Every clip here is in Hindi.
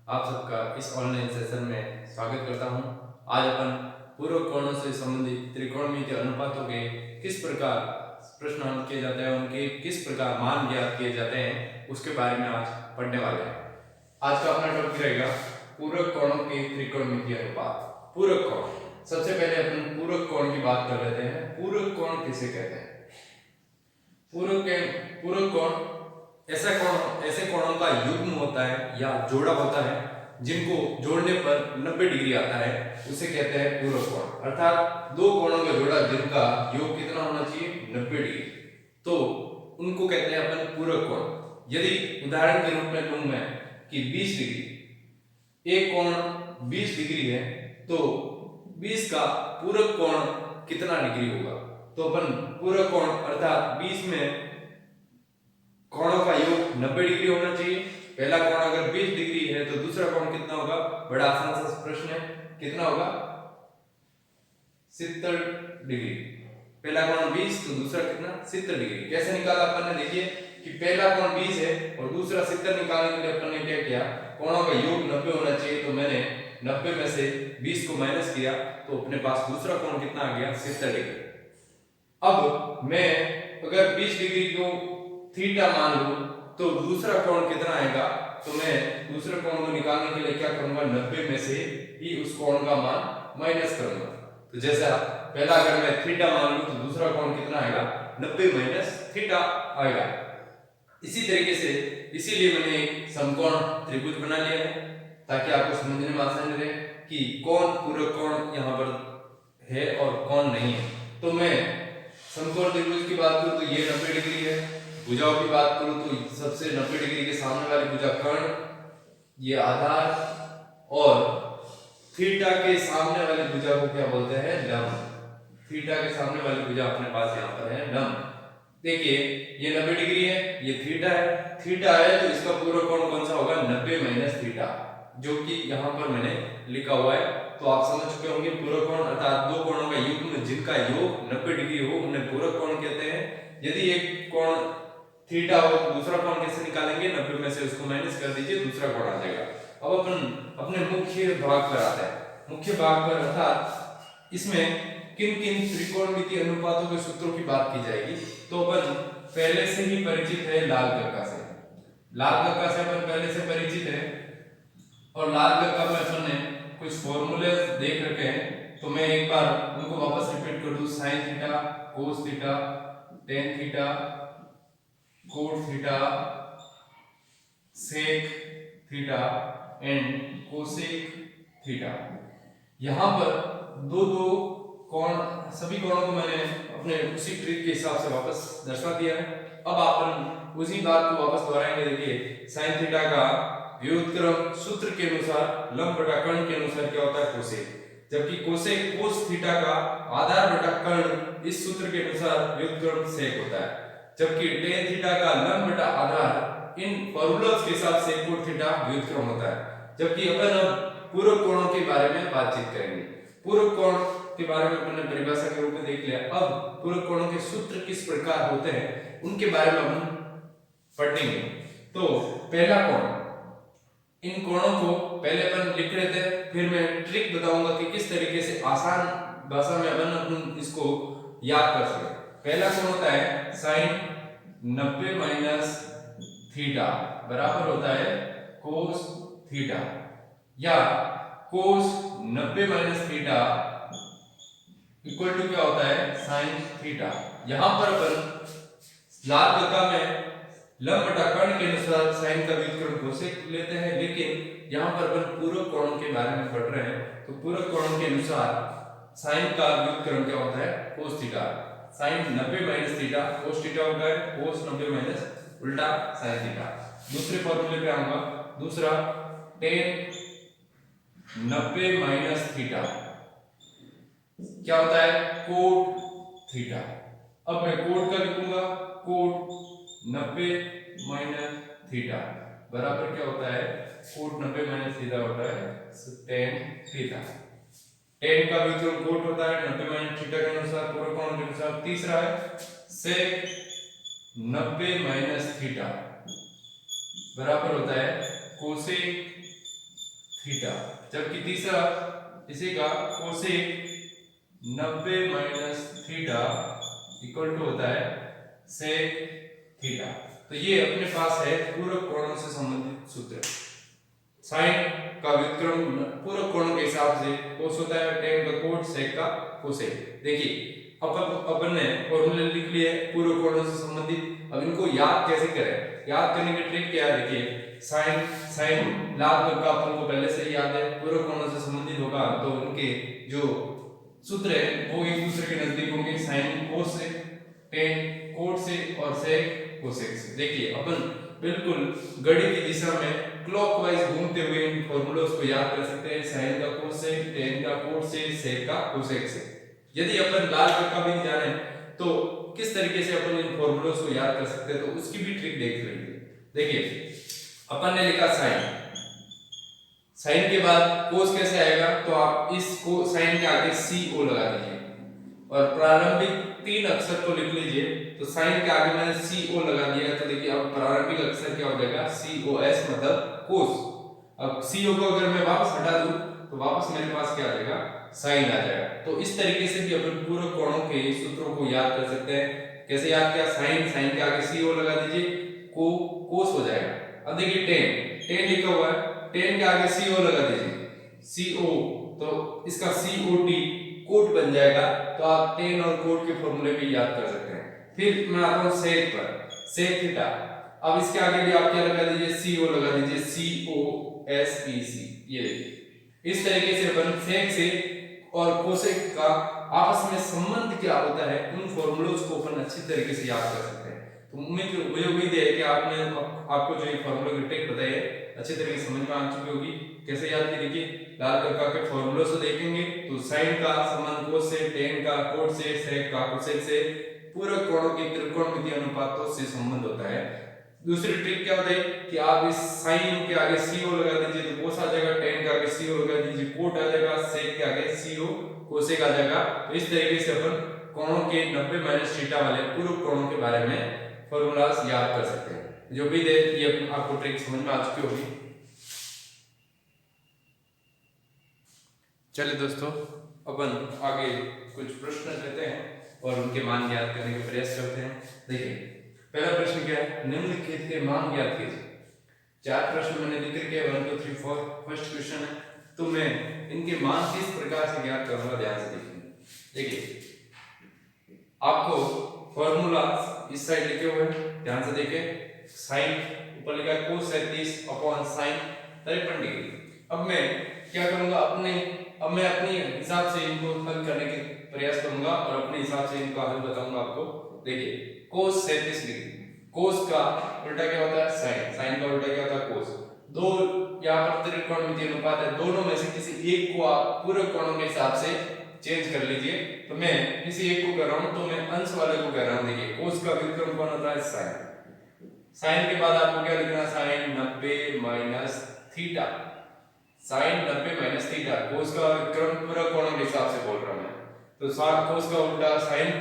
आप सबका इस ऑनलाइन सेशन में स्वागत करता हूं। आज अपन पूर्व कोणों से संबंधित त्रिकोणमितीय अनुपातों के किस प्रकार प्रश्न हल किए जाते हैं, उनके किस प्रकार मान ज्ञात किए जाते हैं, उसके बारे में आज पढ़ने वाले हैं। आज का अपना टॉपिक रहेगा पूरक कोणों के त्रिकोणमितीय अनुपात। पूरक कोण, सबसे पहले अपन पूरक कोण की बात कर लेते हैं। पूरक कोण किसे कहते हैं? पूरक कोण ऐसे कोणों का युग्म होता है या जोड़ा होता है जिनको जोड़ने पर 90 डिग्री आता है, उसे कहते हैं पूरक कोण। अर्थात दो कोणों का जोड़ा जिनका योग कितना होना चाहिए? 90 डिग्री, तो उनको कहते हैं अपन पूरक कोण। यदि उदाहरण के रूप में लूं मैं कि 20 डिग्री, एक कोण 20 डिग्री है, तो 20 का पूरक कोण कितना डिग्री होगा? तो अपन पूरक कोण अर्थात 20 में कोणों का योग 90 डिग्री होना चाहिए। पहला कोण अगर 20 डिग्री है तो दूसरा कोण कितना होगा? बड़ा आसान सा प्रश्न है, कितना होगा? 70 डिग्री। पहला कोण 20 तो दूसरा कितना? 70 डिग्री। कैसे निकाला अपन ने? देखिए कि पहला कोण 20 है और दूसरा 70 निकालने के लिए अपन ने क्या किया? कोणों का योग 90 होना चाहिए, तो मैंने 90 में से 20 को माइनस किया, तो अपने पास दूसरा कोण कितना आ गया? 70 डिग्री। अब मैं अगर 20 डिग्री को थीटा मान लूं तो दूसरा कोण कितना आएगा? तो मैं दूसरे कोण को निकालने के लिए क्या करूंगा? 90 में से ही उस कोण का मान माइनस करूंगा। तो जैसा पहला अगर मैं थीटा मान लूं तो दूसरा कोण कितना आएगा? 90 माइनस थीटा आएगा। इसी तरीके से इसीलिए मैंने एक समकोण त्रिभुज बना लिया है ताकि आपको समझने में आसानी रहे कि कौन पूरक कोण यहाँ पर है और कौन नहीं है। तो मैं समकोण त्रिभुज की बात करूं तो ये 90 डिग्री है। भुजाओं की बात करूं तो सबसे 90 डिग्री के सामने वाली भुजा कर्ण, ये आधार, और थीटा के सामने वाली भुजा को क्या बोलते हैं? लंब। थीटा के सामने वाली भुजा अपने पास यहाँ पर है लंब। देखिए ये 90 डिग्री है, ये थीटा है। थीटा है तो इसका पूरक कोण कौन सा होगा? 90 माइनस थीटा, जो कि यहाँ पर मैंने लिखा हुआ है। तो आप समझ चुके होंगे पूरक कोण अर्थात दो कोणों का युग्म जिनका योग 90 डिग्री हो उन्हें पूरक कोण कहते हैं। यदि एक कोण थीटा हो तो दूसरा कोण कैसे निकालेंगे? 90 में से उसको माइनस कर दीजिए, दूसरा कोण आ जाएगा। अब अपन अपने मुख्य भाग पर आते हैं। मुख्य भाग पर अर्थात इसमें किन किन त्रिकोणमितीय अनुपातों के सूत्रों की बात की जाएगी। तो अपन पहले से ही परिचित है लाल कक्का से। लाल कक्का से अपन पहले से परिचित है और लाल कक्का में अपन ने कुछ फॉर्मूले देख रखे हैं, तो मैं एक बार उनको वापस रिपीट कर दूं। sin theta, cos theta, tan theta, cot theta, sec theta and cosec theta. यहाँ पर दो दो कोण, सभी कोणों को मैंने अपने उसी ट्रिक के हिसाब से वापस दर्शा दिया है। अब अपन उसी बात को वापस दोहराएंगे। देखिए sin थीटा का व्युत्क्रम सूत्र के अनुसार लंब बटा कर्ण के अनुसार क्या होता है? कोसेक। जबकि कोसेक cos थीटा का आधार बटा कर्ण इस सूत्र के अनुसार व्युत्क्रम सेक होता है। जबकि tan थीटा का लंब बटा आधार इन फॉर्मूलास के हिसाब से cot थीटा व्युत्क्रम होता है। जबकि अपन अब पूरक कोणों के बारे में बातचीत करेंगे। पूरक कोण के बारे में अपने परिभाषा के रूप में देख लिया। अब पूरक कोणों के सूत्र किस प्रकार होते हैं उनके बारे में हम पढ़ेंगे। तो पहला कोण, इन कोणों को पहले अपन लिख रहे थे, फिर मैं ट्रिक बताऊंगा कि किस तरीके से आसान भाषा में अपन इसको याद कर सके। पहला कोण होता है sin 90 माइनस थीटा बराबर होता है cos थीटा, या cos 90 minus theta equal to क्या होता है? sin theta. यहां पर अपन लाल कक्का में लंब बटा कर्ण के अनुसार sin का व्युत्क्रम कोसेक लेते हैं, लेकिन यहां पर अपन पूरक कोणों के बारे में पढ़ रहे हैं, तो पूरक कोणों के अनुसार sin का व्युत्क्रम क्या होता है? cos theta. sin 90 minus theta cos theta होता है, cos 90 माइनस उल्टा sin थीटा। दूसरे फॉर्मूले पे आऊंगा। दूसरा tan 90 माइनस थीटा क्या होता है? cot theta. अब मैं cot का लिखूंगा, cot 90 माइनस थीटा बराबर क्या होता है? cot 90 माइनस थीटा होता है tan थीटा। tan का व्युत्क्रम cot होता है 90 माइनस थीटा के अनुसार, पूरक कोण के अनुसार। तीसरा है sec 90 माइनस थीटा बराबर होता है cosec थीटा, जबकि तीसरा इसी का cosec 90 minus theta equal to होता है सेक थीटा। तो ये अपने पास है पूरक कोणों से संबंधित सूत्र। साइन का व्युत्क्रम पूरक कोणों के हिसाब से कोस होता है tan का कोट सेक का कोसेक। देखिए अपन ने फॉर्मूले लिख लिए पूरक कोणों से संबंधित। अब इनको याद कैसे करें? याद करने की ट्रिक क्या है? देखिए साइन लाभ वर्ग का अपन को पहले से ही याद है, पूरक कोणों से संबंधित होगा तो उनके जो सूत्र है वो एक दूसरे के नजदीक होंगे। साइन कोस से, tan कोट से और सेक कोसेक से। देखिए अपन बिल्कुल घड़ी की दिशा में क्लॉकवाइज घूमते हुए इन फॉर्मूलों को याद कर सकते हैं। साइन का कोसेक, tan का कोट से, सेक का कोसेक से। यदि अपन लाल वर्ग का भी जाने तो किस तरीके से अपन इन फॉर्मूलों को याद कर सकते हैं, तो उसकी भी ट्रिक देख लेंगे। देखिए अपन ने लिखा साइन के बाद कोस कैसे आएगा? तो आप इस को साइन के आगे CO लगा दीजिए और प्रारंभिक 3 अक्षर को लिख लीजिए। तो साइन के आगे मैंने CO लगा दिया, तो देखिए अब प्रारंभिक अक्षर क्या हो जाएगा? COS मतलब कोस। अब CO को अगर मैं वापस हटा दूं तो वापस मेरे पास क्या आ जाएगा? साइन आ जाएगा। तो इस तरीके से भी अपन पूरक कोणों के सूत्रों को याद कर सकते हैं। कैसे याद किया? साइन के आगे CO लगा दीजिए, कोस हो जाएगा। अब देखिए tan लिखा हुआ है, tan के आगे CO लगा दीजिए, CO, तो इसका COT कोट बन जाएगा। तो आप tan और कोट के फॉर्मूले भी याद कर सकते हैं। फिर मैं आता हूं सेक पर, सेक थीटा। अब इसके आगे भी आप क्या लगा दीजिए? CO लगा दीजिए, COSEC। ये देखिए इस तरीके से अपन सेक से और कोसेक का आपस में संबंध क्या होता है, उन फॉर्मूलोज को अपन अच्छी तरीके से याद कर सकते हैं। तो मुझे उम्मीद है कि आपको जो ये फॉर्मूला की ट्रिक बताई है अच्छी तरीके से समझ में आ चुकी होगी। कैसे याद की? देखिए लाल वर्ग के फॉर्मूलों से देखेंगे तो साइन का संबंध कोस से, tan का कोट से, सेक का कोसेक से, पूरक कोणों के त्रिकोणमितीय अनुपातों से संबंध होता है। दूसरी ट्रिक क्या होता है कि आप इस साइन के आगे CO लगा दीजिए तो कोस आ जाएगा, tan के आगे CO लगा दीजिए कोट आ जाएगा, सेक के आगे CO कोसेक आ जाएगा। तो इस तरीके से अपन कोणों के 90 माइनस थीटा वाले पूरक कोणों के बारे में फॉर्मूलास याद कर सकते हैं। जो भी दे ये आपको ट्रिक समझ में आ चुकी होगी। चलिए दोस्तों अपन आगे कुछ प्रश्न लेते हैं और उनके मान ज्ञात करने का प्रयास करते हैं। देखिए पहला प्रश्न क्या है? निम्नलिखित के मान ज्ञात कीजिए। 4 प्रश्न मैंने लिख रखे हैं, 1 2 3 4। फर्स्ट क्वेश्चन है, तो मैं इनके मान किस प्रकार से ज्ञात करूंगा, ध्यान से देखिए। देखिए आपको फॉर्मूला इस साइड लिखे हुए हैं, ध्यान से देखिए। साइन ऊपर लिखा है cos 37 अपॉन साइन 53 डिग्री। अब मैं क्या करूंगा? अब मैं अपने हिसाब से इनको हल करने के प्रयास करूंगा और अपने हिसाब से इनका हल बताऊंगा आपको। देखिए cos 37 डिग्री, cos का उल्टा क्या होता है? साइन, साइन का उल्टा क्या होता है? cos। दो यहाँ पर त्रिकोणमितीय अनुपात है, दोनों में से किसी एक को आप पूरक कोणों के हिसाब से चेंज कर लीजिए। तो मैं किसी एक को कर रहा हूं, तो मैं अंश वाले को कर रहा हूं। देखिए cos का व्युत्क्रम कौन होता है? साइन। साइन के बाद आपको क्या लिखना है? Sine 90 minus theta, sine 90 minus theta. cos का व्युत्क्रम पूरक कोणों के हिसाब से बोल रहा हूं मैं। तो cos का उल्टा साइन,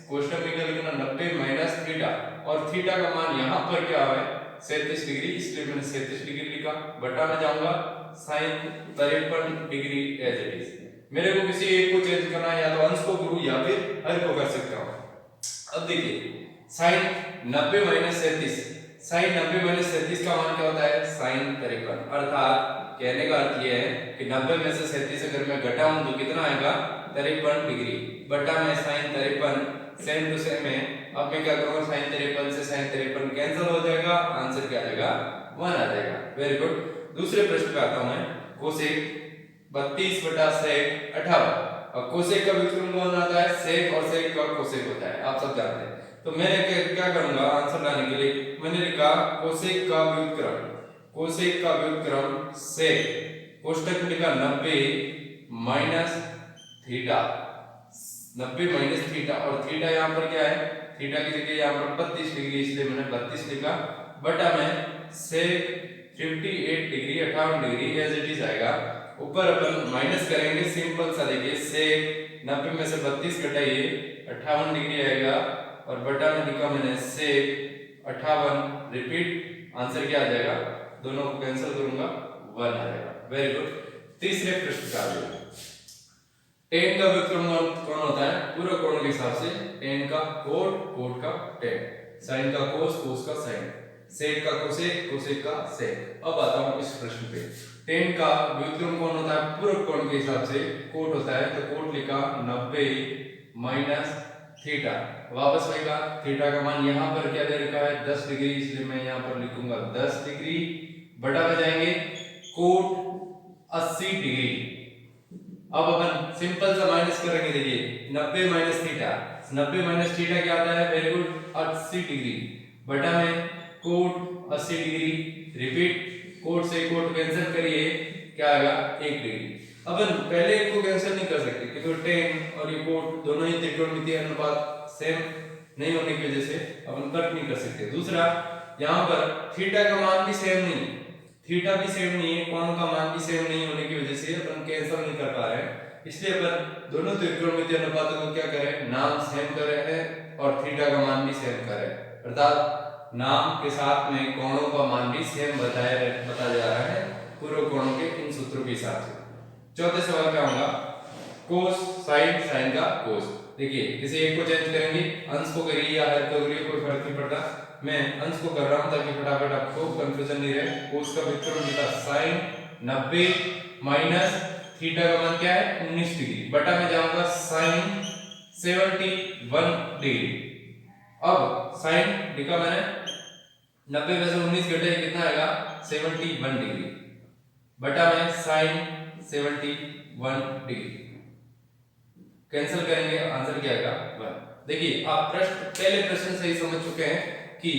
कोष्ठक में क्या लिखना? 90 माइनस थीटा, और थीटा का मान यहां पर क्या है? 37 डिग्री, इसलिए मैंने 37 डिग्री लिखा। बटा में जाऊंगा sine 53 degree as it is. मेरे को किसी एक को चेंज करना है, या तो अंश को करूं या फिर हर को कर सकता हूं। अब देखिए साइन 90 माइनस 37, साइन 90 माइनस 37 का मान क्या होता है? साइन 53। अर्थात कहने का अर्थ यह है कि 90 में से 37 अगर मैं घटाऊं तो कितना आएगा? 53 डिग्री। बटा में साइन 53, सेम टू सेम है। अब मैं क्या करूंगा? साइन 53 से साइन 53 कैंसिल हो जाएगा, आंसर क्या आ जाएगा? 1 आ जाएगा। Very good. दूसरे प्रश्न पे आता हूं मैं। कोसेक 32 बटा सेक 58। और कोसेक का व्युत्क्रम कौन आता है? सेक, और सेक का कोसेक होता है, आप सब जानते हैं। तो मैंने क्या करूंगा आंसर लाने के लिए? मैंने लिखा कोसेक का व्युत्क्रम, कोसेक का व्युत्क्रम सेक, कोष्ठक में लिखा 90 माइनस थीटा, 90 माइनस थीटा, और थीटा यहाँ पर क्या है? थीटा की जगह यहाँ पर 32 डिग्री, इसलिए मैंने 32 लिखा। बटा में sec 58 degree, 58 degree as it is आएगा। ऊपर अपन माइनस करेंगे, सिंपल सा। देखिए सेक 90 में से 32 घटाइए, 58 डिग्री आएगा, और बटा में लिखा मैंने सेक 58। रिपीट, आंसर क्या आ जाएगा? दोनों को कैंसिल करूंगा, 1 आ जाएगा। Very good. तीसरे प्रश्न का आगे tan का व्युत्क्रम कौन होता है पूरक कोण के हिसाब से? tan का cot, cot का tan, sin का cos, cos का sin, sec का cosec, cosec का sec। अब आता हूं इस प्रश्न पे। tan का व्युत्क्रम कौन होता है पूरक कोण के हिसाब से? cot होता है, तो cot लिखा 90 माइनस थीटा। वापस आएगा थीटा का मान यहां पर क्या दे रखा है 10 डिग्री, इसलिए मैं यहां पर लिखूंगा 10 डिग्री बटा में जाएंगे cot 80 डिग्री। अब अपन सिंपल सा माइनस करेंगे, देखिए 90 माइनस थीटा, 90 माइनस थीटा क्या आता है? वेरी गुड 80 डिग्री बटा में कोट 80 डिग्री। रिपीट, कोट से कोट कैंसिल करिए, क्या आएगा 1 डिग्री। अपन पहले एक को कैंसिल नहीं कर सकते क्योंकि tan और ये कोट दोनों ही त्रिकोणमितीय अनुपात सेम नहीं होने की वजह से अपन कट नहीं कर सकते। दूसरा, यहाँ पर थीटा का मान भी सेम नहीं, थीटा भी सेम नहीं है, कोण का मान भी सेम नहीं होने की वजह से अपन कैंसिल नहीं कर पा रहे हैं, इसलिए अपन दोनों त्रिकोणमितीय अनुपातों को क्या करें, नाम सेम कर रहे हैं और थीटा का मान भी सेम कर रहे हैं, अर्थात नाम के साथ में कोणों का मान भी सेम बता जा रहा है पूर्व कोणों के इन सूत्रों के हिसाब से। चौथे सवाल पे आऊंगा, कोस साइन, साइन का कोस। देखिए किसी एक को चेंज करेंगे, अंश को करिए या हर को करिए, कोई फर्क नहीं पड़ता, मैं अंश को कर रहा हूं ताकि फटाफट आपको कंफ्यूजन नहीं रहे। कोस का व्युत्क्रम मिला sin 90 माइनस थीटा का मान क्या है 19 डिग्री बटा में जाऊंगा sin 71 डिग्री। अब sin लिखा मैंने 90 में से 19 घटे कितना आएगा 71 डिग्री बटा में sin 71 डिग्री। कैंसिल करेंगे, आंसर क्या आएगा 1। देखिए आप पहले प्रश्न से ही समझ चुके हैं कि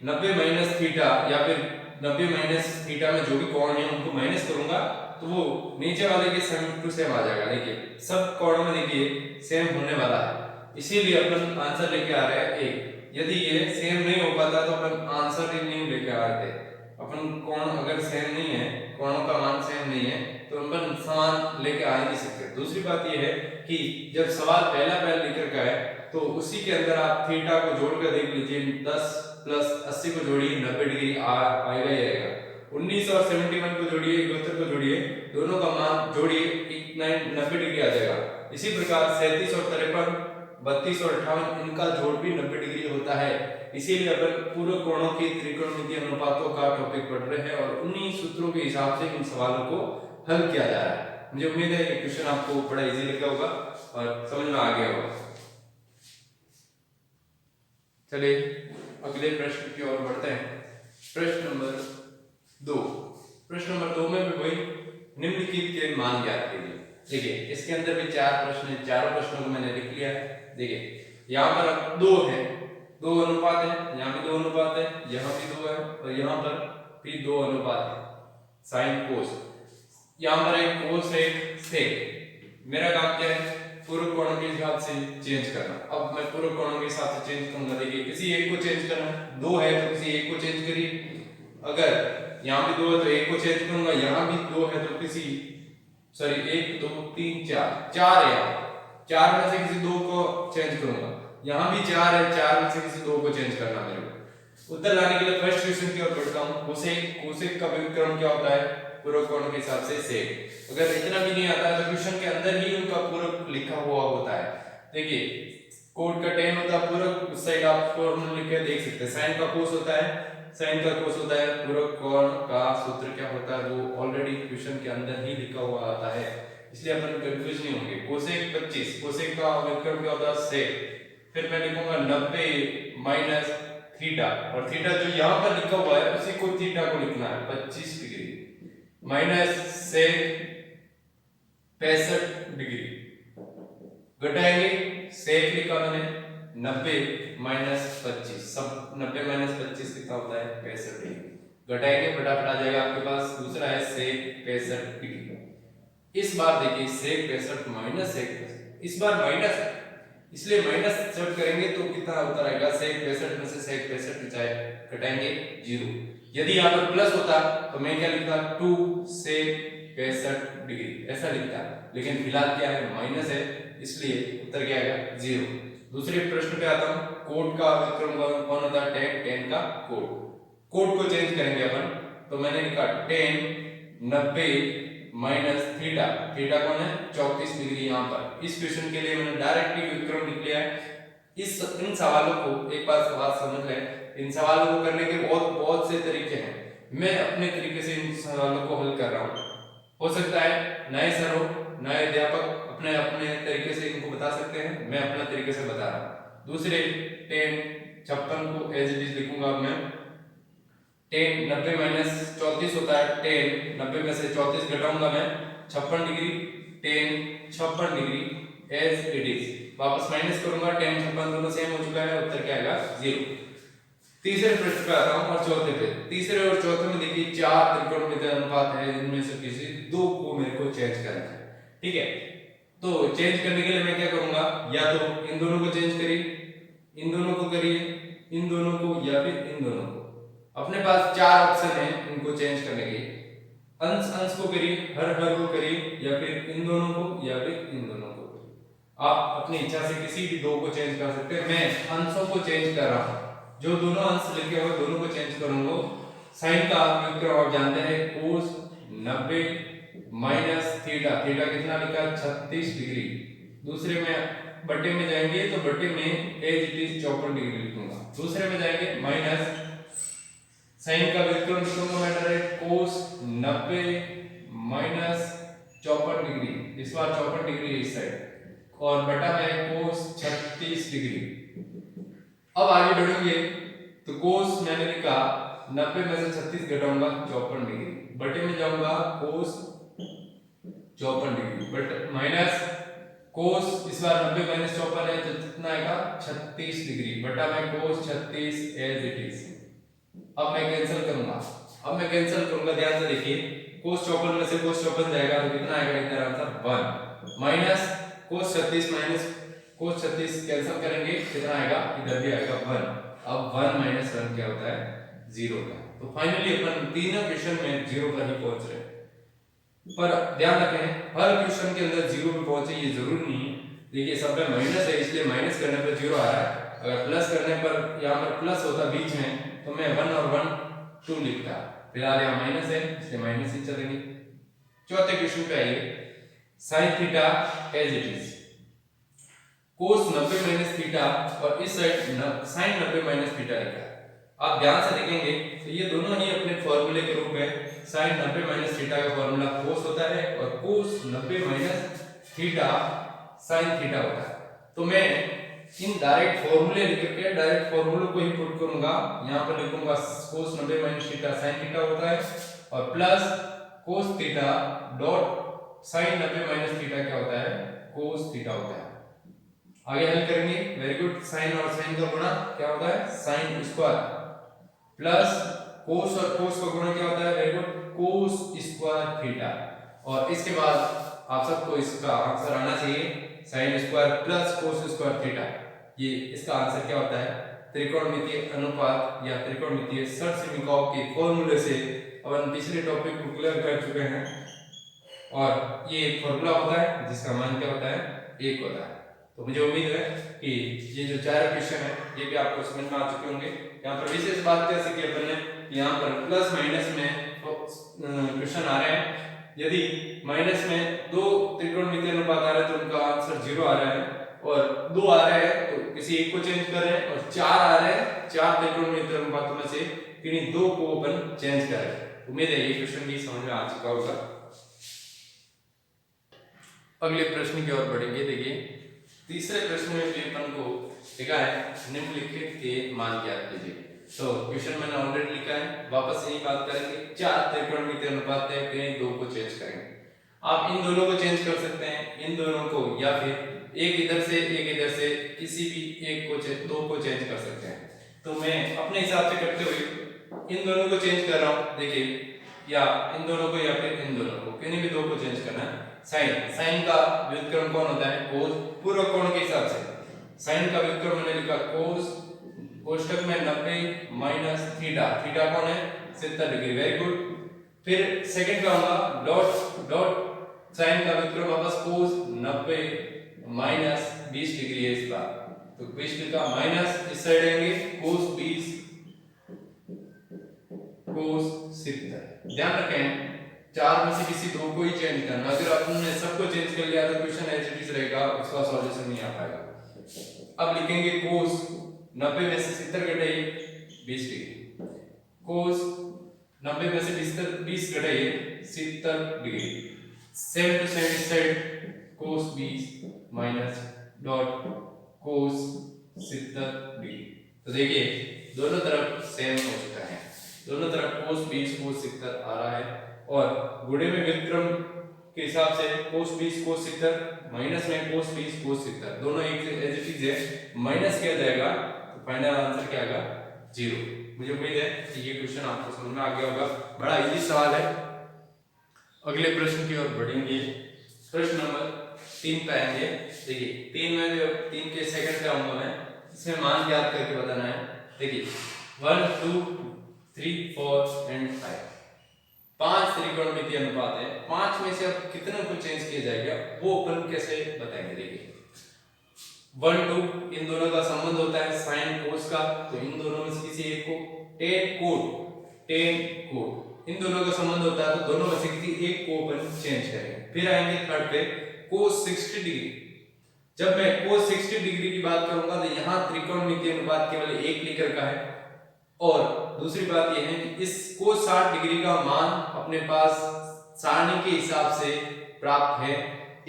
90 माइनस थीटा या फिर 90 माइनस थीटा में जो भी कोण है उनको माइनस करूंगा तो वो नीचे वाले के सेम टू सेम आ जाएगा। देखिए सब कोणों में देखिए सेम होने वाला है, इसीलिए अपन आंसर लेके आ रहे हैं 1। यदि ये सेम नहीं हो पाता तो अपन आंसर ही नहीं लेके आ रहे थे। अपन कोण अगर सेम नहीं है, कोणों का मान सेम नहीं है तो अपन समान लेके आ ही नहीं सकते। दूसरी बात ये है कि जब सवाल पहला लिख रखा है तो उसी के अंदर आप थीटा को जोड़कर देख लीजिए, 10 प्लस 80 को जोड़िए 90 डिग्री आएगा ही आएगा। 19 और 71 को जोड़िए, 71 को जोड़िए, दोनों का मान जोड़िए 90 डिग्री आ जाएगा। इसी प्रकार 37 और 53, 32 और 58 इनका जोड़ भी 90 डिग्री होता है। इसीलिए अपन पूर्व कोणों की त्रिकोणमितीय अनुपातों का टॉपिक पढ़ रहे हैं और उन्हीं सूत्रों के हिसाब से इन सवालों को हल किया जा रहा है। मुझे उम्मीद है ये क्वेश्चन आपको बड़ा इजी लगा होगा और समझ में आ गया होगा। चलिए अगले प्रश्न की ओर बढ़ते हैं। प्रश्न नंबर 2। प्रश्न नंबर 2 में भी वही निम्नलिखित के मान ज्ञात कीजिए। देखिए इसके अंदर भी 4 प्रश्न हैं, चारों प्रश्नों को मैंने लिख लिया है। देखिए यहाँ पर 2 है, 2 अनुपात है, यहाँ भी 2 अनुपात है, यहाँ भी 2 है और यहाँ पर भी 2 अनुपात है साइन कोस। यहाँ पर एक कोस है, एक सेक। मेरा काम क्या है पूर्व कोणों के हिसाब से चेंज करना। अब मैं पूर्व कोणों के हिसाब से चेंज करूंगा। देखिए किसी एक को चेंज करना, 2 है तो किसी एक को चेंज करिए। अगर यहाँ भी 2 है तो एक को चेंज करूंगा, यहाँ भी 2 है तो किसी 1 2 3 4 है, 4 में से किसी 2 को चेंज करूंगा। यहाँ भी 4 है, 4 में से किसी 2 को चेंज करना मेरे को। उत्तर लाने के लिए फर्स्ट क्वेश्चन की ओर बढ़ता हूँ। कोसेक का व्युत्क्रम क्या होता है पूरक कोण के हिसाब से सेक। अगर इतना भी नहीं आता है तो क्वेश्चन के अंदर ही उनका पूरक लिखा हुआ होता है। देखिए कोट का tan होता है पूरक, उस साइड आप फॉर्मूला लिख के देख सकते हैं। साइन का कोस होता है, साइन का कोस होता है। पूरक कोण का सूत्र क्या होता है वो ऑलरेडी क्वेश्चन के अंदर ही लिखा हुआ आता है, इसलिए अपन कंफ्यूज नहीं होंगे। कोसेक 25, कोसेक का व्युत्क्रम क्या होता है सेक। फिर मैं लिखूंगा 90 माइनस थीटा, और थीटा जो यहाँ पर लिखा हुआ है उसी को थीटा को लिखना है 25 डिग्री माइनस सेक 65 डिग्री घटाएंगे। सेक लिखा मैंने 90 माइनस 25, सब 90 माइनस 25 कितना होता है 65 डिग्री घटाएंगे, फटाफट आ जाएगा आपके पास। दूसरा है सेक 65 डिग्री। इस बार देखिए सेक 65 माइनस सेक 65, इस बार माइनस है इसलिए माइनस सेट करेंगे तो कितना उत्तर आएगा सेक 65 में से सेक 65 घटाएंगे 0। यदि यहाँ पर प्लस होता तो मैं क्या लिखता 2 सेक 65 डिग्री ऐसा लिखता, लेकिन फिलहाल क्या है माइनस है इसलिए उत्तर क्या आएगा 0। दूसरे प्रश्न पे आता हूँ। कोट का व्युत्क्रम कौन होता है tan, tan का कोट। कोट को चेंज करेंगे अपन, तो मैंने लिखा tan 90 माइनस थीटा, थीटा कौन है 34 डिग्री। यहाँ पर इस क्वेश्चन के लिए मैंने डायरेक्ट ही व्युत्क्रम लिख लिया है। इन सवालों को एक बार बात समझ लें, इन सवालों को करने के बहुत से तरीके हैं। मैं अपने तरीके से इन सवालों को हल कर रहा हूँ। हो सकता है नए सर हो, नए अध्यापक अपने अपने तरीके से इनको बता सकते हैं, मैं अपने तरीके से बता रहा हूँ। दूसरे 10 56 को एज इट इज लिखूंगा मैं। 10 90 माइनस 34 होता है, 10 90 में से 34 घटाऊंगा मैं 56 degree, 10 56 degree as it is. वापस माइनस करूंगा, 10 56 दोनों सेम हो चुका है, उत्तर क्या आएगा 0। तीसरे प्रश्न पे आता हूं और चौथे पे। तीसरे और चौथे में देखिए चार त्रिकोणमितीय अनुपात है, इनमें से किसी दो को मेरे को चेंज करना है। ठीक है, तो चेंज करने के लिए मैं क्या करूंगा, या तो इन दोनों को चेंज करिए, इन दोनों को करिए, इन दोनों को या फिर इन दोनों को। अपने पास चार ऑप्शन है इनको चेंज करने के। अंश अंश को करिए, हर हर को करिए, या फिर इन दोनों को या फिर इन दोनों को करिए। आप अपनी इच्छा से किसी भी दो को चेंज कर सकते हैं। मैं अंशों को चेंज कर रहा हूं, जो दोनों अंश लिखे हुए दोनों को चेंज करूंगा। साइन का व्युत्क्रम आप जानते हैं cos 90 माइनस थीटा, थीटा कितना लिखा 36 डिग्री। दूसरे में बट्टे में जाएंगे तो बट्टे में एज इट इज 54 डिग्री लिखूंगा। दूसरे में जाएंगे माइनस साइन का व्युत्क्रम लिखूंगा मैं डायरेक्ट cos 90 माइनस 54 डिग्री, इस बार 54 डिग्री इस साइड, और बटा में cos 36 डिग्री। अब आगे बढ़ेंगे तो cos मैंने लिखा 90 में से 36 घटाऊंगा 54 डिग्री, बटे में जाऊंगा cos 54 degree but minus cos इस बार 90 माइनस 54 है तो कितना आएगा 36 डिग्री, बटा में cos 36 एज इट इज। अब मैं कैंसिल करूंगा, ध्यान से देखिए cos 54 में से cos 54 जाएगा तो कितना आएगा इधर answer 1 minus cos 36 minus cos 36 cancel करेंगे, कितना आएगा इधर भी आएगा 1। अब 1 माइनस 1 क्या होता है 0 का। तो फाइनली अपन तीनों क्वेश्चन में 0 पर ही पहुंच रहे हैं। पर ध्यान रखें हर क्वेश्चन के अंदर 0 पे पहुंचे ये जरूरी नहीं है। देखिए सब में माइनस है इसलिए माइनस करने पर 0 आ रहा है, अगर प्लस करने पर यहाँ पर प्लस होता बीच में तो मैं 1 और 1 2 लिखता, फिलहाल यहाँ माइनस है इसलिए माइनस ही चलेंगे। चौथे क्वेश्चन पे आइए, sin theta as it is cos 90 minus theta और इस साइड sin 90 माइनस थीटा लिखा है। आप ध्यान से देखेंगे तो ये दोनों ही अपने फॉर्मूले के रूप में sin 90 माइनस थीटा का फॉर्मूला cos होता है और cos 90 minus theta sin theta होता है। तो मैं इन डायरेक्ट फॉर्मूले लिख के डायरेक्ट फॉर्मूले को ही पुट करूंगा, यहाँ पर लिखूंगा cos 90 minus theta sin theta होता है और plus cos theta dot sin 90 minus theta क्या होता है cos थीटा होता है। आगे हल करेंगे, वेरी गुड। साइन और साइन का गुणा क्या होता है साइन स्क्वायर प्लस कोस और कोस का गुणा क्या होता है very good cos square theta. और इसके बाद आप सबको इसका आंसर आना चाहिए sine square plus cos square theta. ये इसका आंसर क्या होता है त्रिकोणमितीय अनुपात या त्रिकोणमितीय षटसमीकरण के फॉर्मूले से अपन पिछले टॉपिक को क्लियर कर चुके हैं और ये एक फॉर्मूला होता है जिसका मान क्या होता है 1 होता है। तो मुझे उम्मीद है कि ये जो चार क्वेश्चन है ये भी आपको समझ में आ चुके होंगे। यहाँ पर विशेष बात क्या सीखी अपन ने, यहाँ पर प्लस माइनस में क्वेश्चन आ रहे हैं, यदि माइनस में दो त्रिकोणमितीय अनुपात आ रहे हैं तो उनका आंसर 0 आ रहा है, और 2 आ रहा है तो किसी एक को चेंज कर रहे हैं, और 4 आ रहे हैं 4 त्रिकोणमितीय अनुपातों में से किन्हीं 2 को अपन चेंज कर रहे हैं। उम्मीद है ये क्वेश्चन भी समझ में आ चुका होगा। अगले प्रश्न की ओर बढ़ेंगे। देखिए तीसरे प्रश्न में भी अपन को लिखा है निम्नलिखित के मान ज्ञात कीजिए। तो क्वेश्चन मैंने ऑलरेडी लिखा है, वापस यही बात करेंगे, 4 त्रिकोणमितीय अनुपात है, कहीं 2 को चेंज करेंगे। आप इन दोनों को चेंज कर सकते हैं, इन दोनों को, या फिर एक इधर से एक इधर से, किसी भी एक को 2 को चेंज कर सकते हैं। तो मैं अपने हिसाब से करते हुए इन दोनों को चेंज कर रहा हूं। देखिए या इन दोनों को या फिर इन दोनों को, किन्हीं भी 2 को चेंज करना है। साइन का व्युत्क्रम कौन होता है कोस, पूर्व कोण के हिसाब से साइन का व्युत्क्रम मैंने लिखा कोस, कोष्ठक में 90 माइनस थीटा, थीटा कौन है 70 डिग्री, वेरी गुड। फिर सेकंड का होगा डॉट डॉट साइन का व्युत्क्रम वापस कोस 90 माइनस 20 डिग्री है इस बार, तो 20 का माइनस इस साइड आएंगे कोस 20 कोस 70। ध्यान रखें चार में से किसी दो को ही चेंज करना। अगर आपने सबको चेंज कर लिया तो क्वेश्चन एज इट इज रहेगा, उसका सॉल्यूशन नहीं आ पाएगा। अब लिखेंगे कोस 90 में से 70 घटाइए 20 डिग्री, कोस 90 में से 20 घटाइए 70 डिग्री। सेम टू सेम इस साइड कोस 20 माइनस डॉट कोस 70 डिग्री। तो देखिए दोनों तरफ सेम हो चुका है, दोनों तरफ कोस 20 कोस 70 आ रहा है, और गुणे में व्युत्क्रम के हिसाब से कोस 20 कोस 70 माइनस में कोस 20 कोस 70 दोनों एक एज इट इज है, माइनस किया जाएगा तो फाइनल आंसर क्या आएगा 0। मुझे उम्मीद है कि ये क्वेश्चन आपको समझ में आ गया होगा, बड़ा इजी सवाल है। अगले प्रश्न की ओर बढ़ेंगे, प्रश्न नंबर 3 पे आएंगे। देखिए 3 में जो 3 के सेकंड पे आऊंगा मैं, इसमें मान ज्ञात करके बताना है। देखिए 1 2 3 4 एंड 5 5 त्रिकोणमितीय अनुपात है। 5 में से अब कितने को चेंज किया जाएगा वो अपन कैसे बताएंगे। देखिए 1 2 इन दोनों का संबंध होता है साइन कोस का, तो इन दोनों में से किसी एक को tan कोट इन दोनों का संबंध होता है, तो दोनों में से किसी एक को अपन चेंज करेंगे। फिर आएंगे थर्ड पे cos 60 डिग्री। जब मैं cos 60 डिग्री की बात करूंगा तो यहाँ त्रिकोणमितीय अनुपात केवल एक लेकर का है, और दूसरी बात यह है कि इस cos 60 डिग्री का मान अपने पास सारणी के हिसाब से प्राप्त है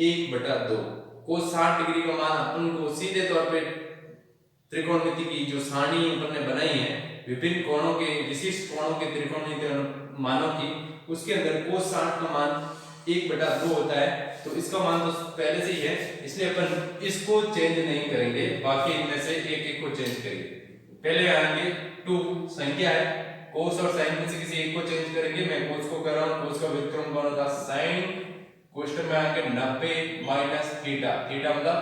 1/2। cos 60 डिग्री का मान अपन को सीधे तौर पे त्रिकोणमिति की जो सारणी अपन ने बनाई है विभिन्न कोणों के विशिष्ट कोणों के त्रिकोणमितीय मानों की, उसके अंदर cos 60 का मान 1/2 होता है, तो इसका मान तो पहले से ही है, इसलिए अपन इसको चेंज नहीं करेंगे, बाकी इनमें से एक एक को चेंज करेंगे। पहले आएंगे 2 संख्या है, cos और sin में से किसी एक को चेंज करेंगे। मैं cos को कर रहा हूं, cos का व्युत्क्रम कौन होता है sin, क्वेश्चन में आएंगे 90 माइनस थीटा, थीटा मतलब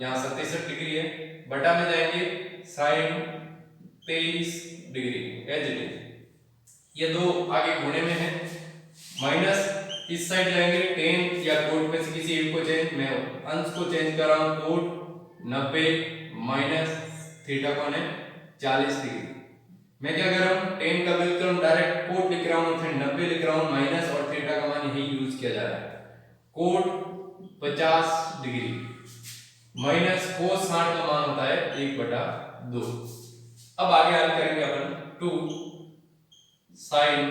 यहां 67 डिग्री है, बटा में जाएंगे sin 23 degree as it is. ये दो आगे गुणे में है, माइनस इस साइड जाएंगे tan या कोट में से किसी एक को चेंज, मैं अंश को चेंज कर रहा हूं, कोट 90 माइनस थीटा कौन है 40 डिग्री। मैं क्या कर रहा हूं tan का व्युत्क्रम डायरेक्ट कोट लिख रहा हूं, फिर 90 लिख रहा हूं, माइनस और थीटा का मान यही यूज किया जा रहा है। कोट 50 डिग्री माइनस cos 60 का मान होता है 1/2। अब आगे हल करेंगे अपन 2 sin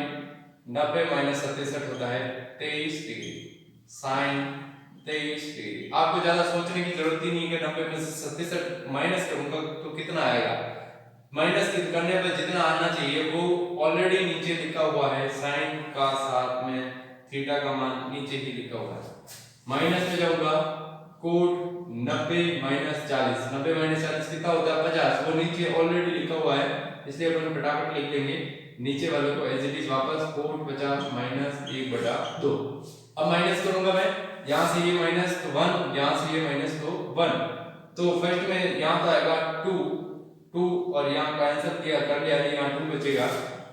90 माइनस 67 होता है 23 डिग्री sin 23 डिग्री। आपको ज्यादा सोचने की जरूरत ही नहीं है कि 90 में से 67 माइनस करूंगा तो कितना आएगा। माइनस करने पर जितना आना चाहिए वो ऑलरेडी नीचे लिखा हुआ है, sin का साथ में थीटा का मान नीचे ही लिखा हुआ है। माइनस में जाऊंगा कोट 90 माइनस 40, 90 माइनस 40 कितना होता है 50, वो नीचे ऑलरेडी लिखा हुआ है, इसलिए अपन फटाफट लिख लेंगे नीचे वाले को एज इट इज वापस, कोट 50 माइनस 1/2। अब माइनस करूंगा मैं, यहां से ये माइनस तो 1, यहां से ये माइनस तो 1, तो फर्स्ट में यहां तो आएगा 2 और यहां कैंसिल किया कर लिया, यहां 2 बचेगा,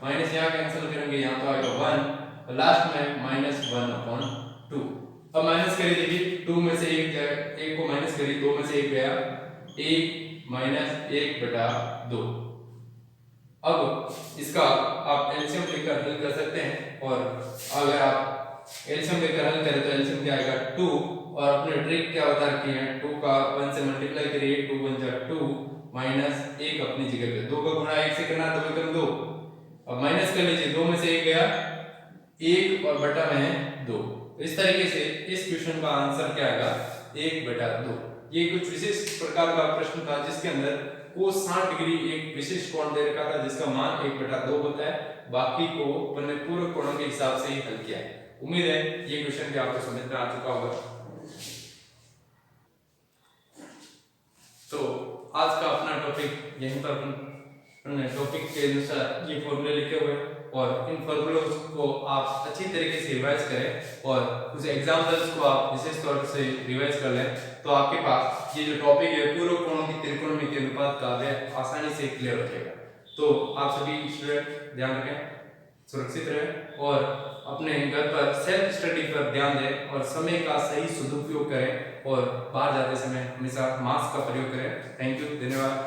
माइनस यहां कैंसिल करेंगे, यहां तो आएगा 1 और लास्ट में -1/2। अब माइनस करिए, देखिए 2 में से एक को माइनस करिए, 2 में से 1 गया, 1 माइनस 1/2। अब इसका आप एलसीएम लेकर हल कर सकते हैं, और अगर आप एलसीएम लेकर हल करें तो एलसीएम क्या आएगा 2, और अपने ट्रिक क्या बता रखी है 2 का 1 से मल्टीप्लाई करिए, 2 × 2 माइनस 1 अपनी जगह पे, 2 का गुणा 1 से करना, 2 × 2। अब माइनस कर लीजिए, 2 में से 1 गया, 1 और बटा में है 2। इस तरीके से इस क्वेश्चन का आंसर क्या आएगा 1/2। ये कुछ विशेष प्रकार का प्रश्न था जिसके अंदर cos 60 डिग्री एक विशिष्ट कोण दे रखा था जिसका मान 1/2 होता है, बाकी को अपन ने पूरक कोणों के हिसाब से ही हल किया है। उम्मीद है ये क्वेश्चन भी आपको समझ में आ चुका होगा। तो आज का अपना टॉपिक यहीं पर अपन टॉपिक के अनुसार ये फॉर्मूले लिखे हुए हैं, और इन फॉर्मूलों को आप अच्छी तरीके से रिवाइज करें और उस एग्जाम्पल्स को आप विशेष तौर से रिवाइज कर लें, तो आपके पास ये जो टॉपिक है पूरक कोणों की त्रिकोणमितीय अनुपात का वह आसानी से क्लियर हो जाएगा। तो आप सभी स्टूडेंट ध्यान रखें, सुरक्षित रहें और अपने घर पर सेल्फ स्टडी पर ध्यान दें और समय का सही सदुपयोग करें, और बाहर जाते समय हमेशा मास्क का प्रयोग करें। थैंक यू, धन्यवाद।